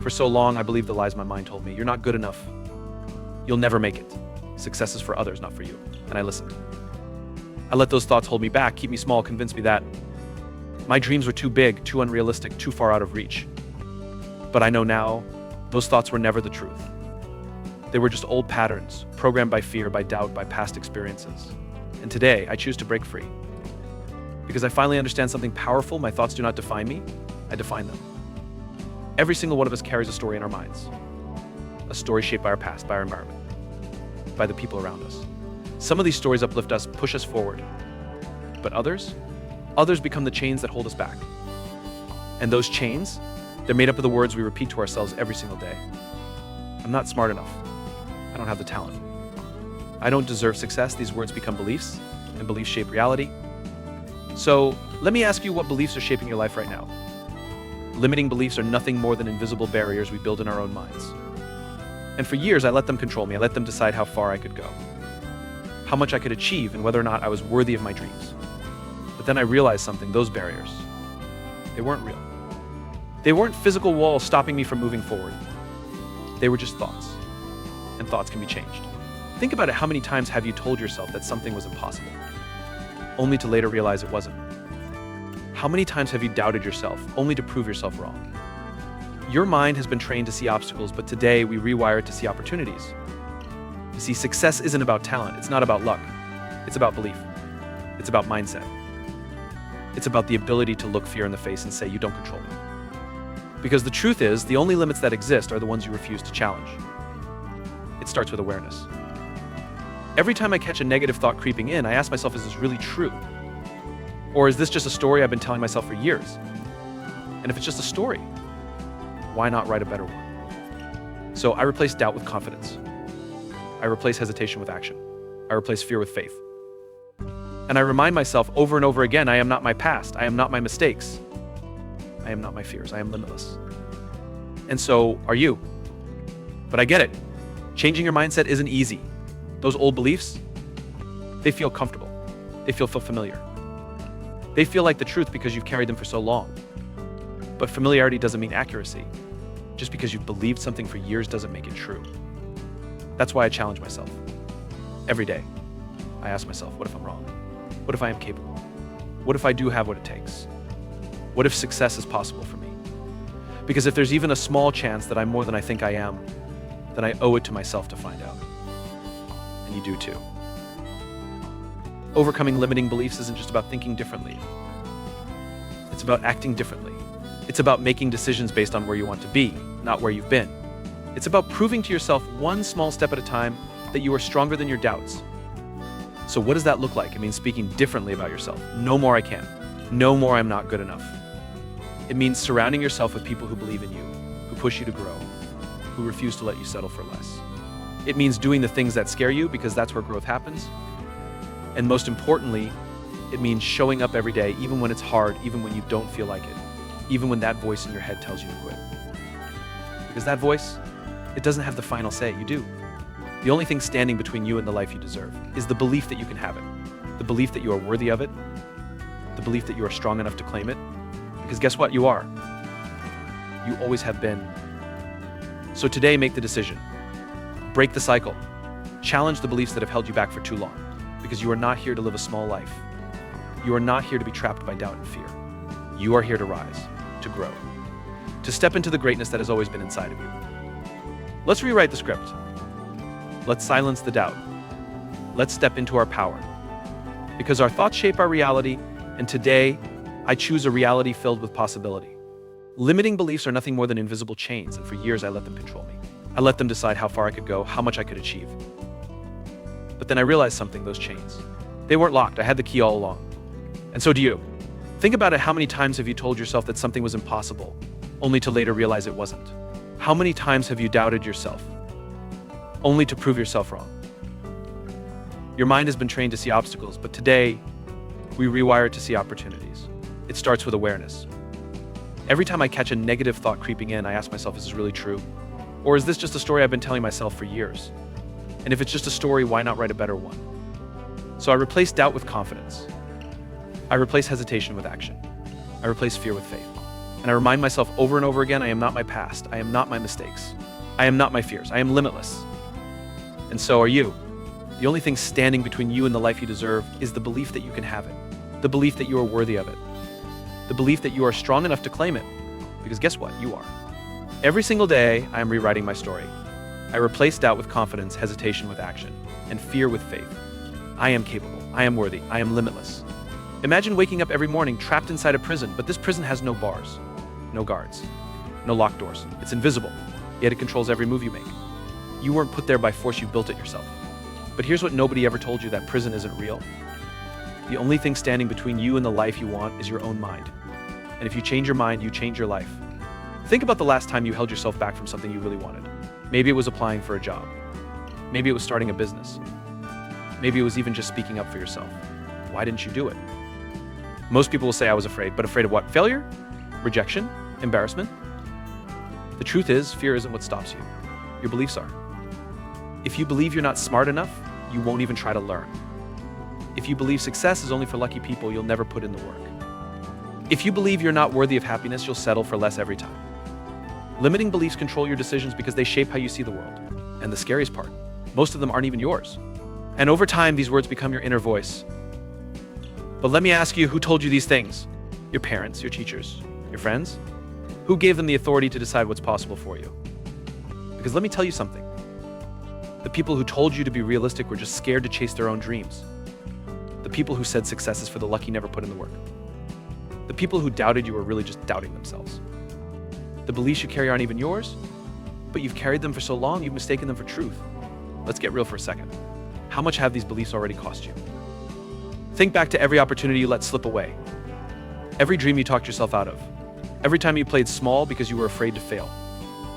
For so long, I believed the lies my mind told me. You're not good enough. You'll never make it. Success is for others, not for you. And I listened. I let those thoughts hold me back, keep me small, convince me that my dreams were too big, too unrealistic, too far out of reach. But I know now, those thoughts were never the truth. They were just old patterns, programmed by fear, by doubt, by past experiences. And today, I choose to break free. Because I finally understand something powerful. My thoughts do not define me, I define them. Every single one of us carries a story in our minds. A story shaped by our past, by our environment, by the people around us. Some of these stories uplift us, push us forward. But others become the chains that hold us back. And those chains, they're made up of the words we repeat to ourselves every single day. I'm not smart enough. I don't have the talent. I don't deserve success. These words become beliefs, and beliefs shape reality. So let me ask you, what beliefs are shaping your life right now? Limiting beliefs are nothing more than invisible barriers we build in our own minds. And for years, I let them control me. I let them decide how far I could go, how much I could achieve, and whether or not I was worthy of my dreams. But then I realized something. Those barriers, they weren't real. They weren't physical walls stopping me from moving forward. They were just thoughts. And thoughts can be changed. Think about it. How many times have you told yourself that something was impossible, only to later realize it wasn't? How many times have you doubted yourself, only to prove yourself wrong? Your mind has been trained to see obstacles, but today we rewire it to see opportunities. You see, success isn't about talent. It's not about luck. It's about belief. It's about mindset. It's about the ability to look fear in the face and say, you don't control me. Because the truth is, the only limits that exist are the ones you refuse to challenge. It starts with awareness. Every time I catch a negative thought creeping in, I ask myself, is this really true? Or is this just a story I've been telling myself for years? And if it's just a story, why not write a better one? So I replace doubt with confidence. I replace hesitation with action. I replace fear with faith. And I remind myself over and over again, I am not my past. I am not my mistakes. I am not my fears. I am limitless. And so are you. But I get it. Changing your mindset isn't easy. Those old beliefs, they feel comfortable. They feel familiar. They feel like the truth because you've carried them for so long. But familiarity doesn't mean accuracy. Just because you've believed something for years doesn't make it true. That's why I challenge myself. Every day, I ask myself, what if I'm wrong? What if I am capable? What if I do have what it takes? What if success is possible for me? Because if there's even a small chance that I'm more than I think I am, then I owe it to myself to find out. And you do too. Overcoming limiting beliefs isn't just about thinking differently. It's about acting differently. It's about making decisions based on where you want to be, not where you've been. It's about proving to yourself one small step at a time that you are stronger than your doubts. So what does that look like? It means speaking differently about yourself. No more I can't. No more I'm not good enough. It means surrounding yourself with people who believe in you, who push you to grow, who refuse to let you settle for less. It means doing the things that scare you because that's where growth happens. And most importantly, it means showing up every day, even when it's hard, even when you don't feel like it, even when that voice in your head tells you to quit. Because that voice, it doesn't have the final say, you do. The only thing standing between you and the life you deserve is the belief that you can have it, the belief that you are worthy of it, the belief that you are strong enough to claim it. Because guess what? You are. You always have been. So today, make the decision. Break the cycle. Challenge the beliefs that have held you back for too long. Because you are not here to live a small life. You are not here to be trapped by doubt and fear. You are here to rise, to grow, to step into the greatness that has always been inside of you. Let's rewrite the script. Let's silence the doubt. Let's step into our power. Because our thoughts shape our reality, and today, I choose a reality filled with possibility. Limiting beliefs are nothing more than invisible chains, and for years I let them control me. I let them decide how far I could go, how much I could achieve. But then I realized something, those chains. They weren't locked, I had the key all along. And so do you. Think about it, how many times have you told yourself that something was impossible, only to later realize it wasn't? How many times have you doubted yourself, only to prove yourself wrong? Your mind has been trained to see obstacles, but today, we rewire it to see opportunities. It starts with awareness. Every time I catch a negative thought creeping in, I ask myself, is this really true? Or is this just a story I've been telling myself for years? And if it's just a story, why not write a better one? So I replace doubt with confidence. I replace hesitation with action. I replace fear with faith. And I remind myself over and over again, I am not my past. I am not my mistakes. I am not my fears. I am limitless. And so are you. The only thing standing between you and the life you deserve is the belief that you can have it. The belief that you are worthy of it. The belief that you are strong enough to claim it. Because guess what? You are. Every single day, I am rewriting my story. I replace doubt with confidence, hesitation with action, and fear with faith. I am capable. I am worthy. I am limitless. Imagine waking up every morning trapped inside a prison, but this prison has no bars, no guards, no locked doors. It's invisible, yet it controls every move you make. You weren't put there by force, you built it yourself. But here's what nobody ever told you: that prison isn't real. The only thing standing between you and the life you want is your own mind. And if you change your mind, you change your life. Think about the last time you held yourself back from something you really wanted. Maybe it was applying for a job. Maybe it was starting a business. Maybe it was even just speaking up for yourself. Why didn't you do it? Most people will say I was afraid, but afraid of what? Failure? Rejection? Embarrassment? The truth is, fear isn't what stops you. Your beliefs are. If you believe you're not smart enough, you won't even try to learn. If you believe success is only for lucky people, you'll never put in the work. If you believe you're not worthy of happiness, you'll settle for less every time. Limiting beliefs control your decisions because they shape how you see the world. And the scariest part, most of them aren't even yours. And over time, these words become your inner voice. But let me ask you, who told you these things? Your parents, your teachers, your friends? Who gave them the authority to decide what's possible for you? Because let me tell you something. The people who told you to be realistic were just scared to chase their own dreams. The people who said success is for the lucky never put in the work. The people who doubted you were really just doubting themselves. The beliefs you carry aren't even yours, but you've carried them for so long, you've mistaken them for truth. Let's get real for a second. How much have these beliefs already cost you? Think back to every opportunity you let slip away. Every dream you talked yourself out of. Every time you played small because you were afraid to fail.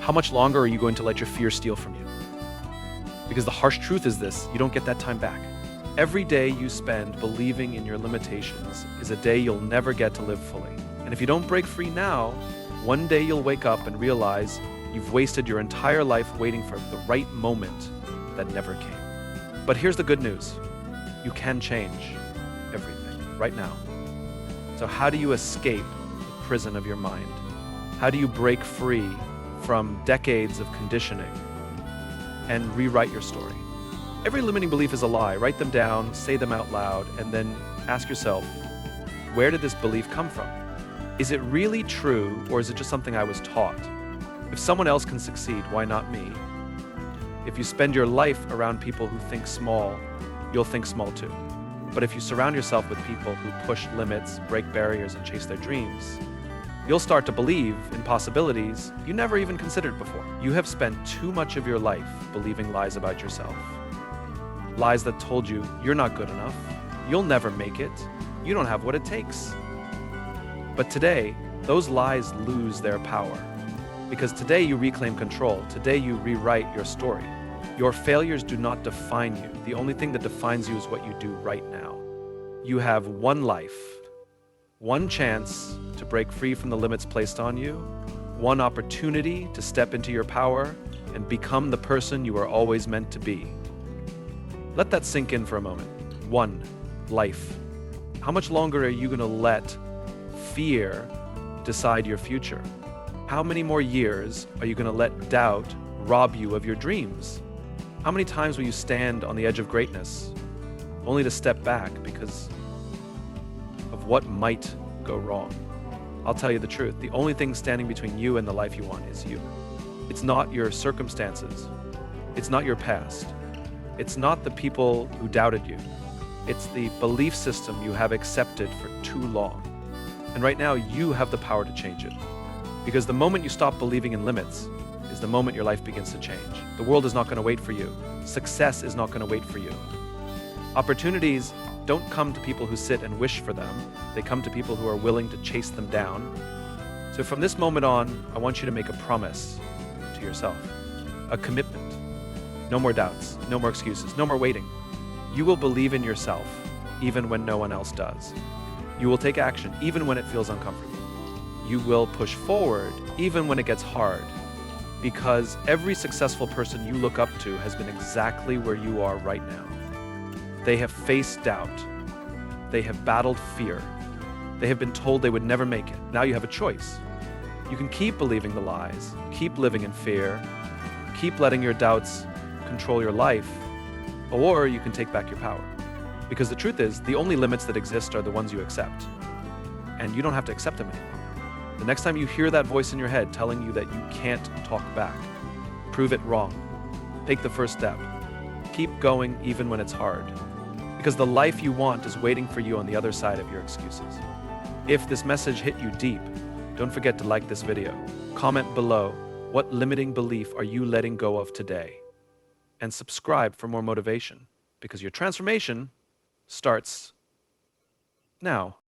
How much longer are you going to let your fear steal from you? Because the harsh truth is this: you don't get that time back. Every day you spend believing in your limitations is a day you'll never get to live fully. And if you don't break free now, one day you'll wake up and realize you've wasted your entire life waiting for the right moment that never came. But here's the good news. You can change everything right now. So how do you escape the prison of your mind? How do you break free from decades of conditioning and rewrite your story? Every limiting belief is a lie. Write them down, say them out loud, and then ask yourself, where did this belief come from? Is it really true, or is it just something I was taught? If someone else can succeed, why not me? If you spend your life around people who think small, you'll think small too. But if you surround yourself with people who push limits, break barriers, and chase their dreams, you'll start to believe in possibilities you never even considered before. You have spent too much of your life believing lies about yourself. Lies that told you you're not good enough, you'll never make it, you don't have what it takes. But today, those lies lose their power. Because today you reclaim control. Today you rewrite your story. Your failures do not define you. The only thing that defines you is what you do right now. You have one life, one chance to break free from the limits placed on you, one opportunity to step into your power and become the person you are always meant to be. Let that sink in for a moment. One life. How much longer are you going to let fear decide your future? How many more years are you going to let doubt rob you of your dreams? How many times will you stand on the edge of greatness only to step back because of what might go wrong? I'll tell you the truth. The only thing standing between you and the life you want is you. It's not your circumstances. It's not your past. It's not the people who doubted you. It's the belief system you have accepted for too long. And right now, you have the power to change it. Because the moment you stop believing in limits is the moment your life begins to change. The world is not going to wait for you. Success is not going to wait for you. Opportunities don't come to people who sit and wish for them. They come to people who are willing to chase them down. So from this moment on, I want you to make a promise to yourself, a commitment. No more doubts, no more excuses, no more waiting. You will believe in yourself even when no one else does. You will take action even when it feels uncomfortable. You will push forward even when it gets hard, because every successful person you look up to has been exactly where you are right now. They have faced doubt. They have battled fear. They have been told they would never make it. Now you have a choice. You can keep believing the lies, keep living in fear, keep letting your doubts control your life, or you can take back your power. Because the truth is, the only limits that exist are the ones you accept. And you don't have to accept them anymore. The next time you hear that voice in your head telling you that you can't talk back, prove it wrong. Take the first step. Keep going even when it's hard. Because the life you want is waiting for you on the other side of your excuses. If this message hit you deep, don't forget to like this video. Comment below, what limiting belief are you letting go of today? And subscribe for more motivation, because your transformation starts now.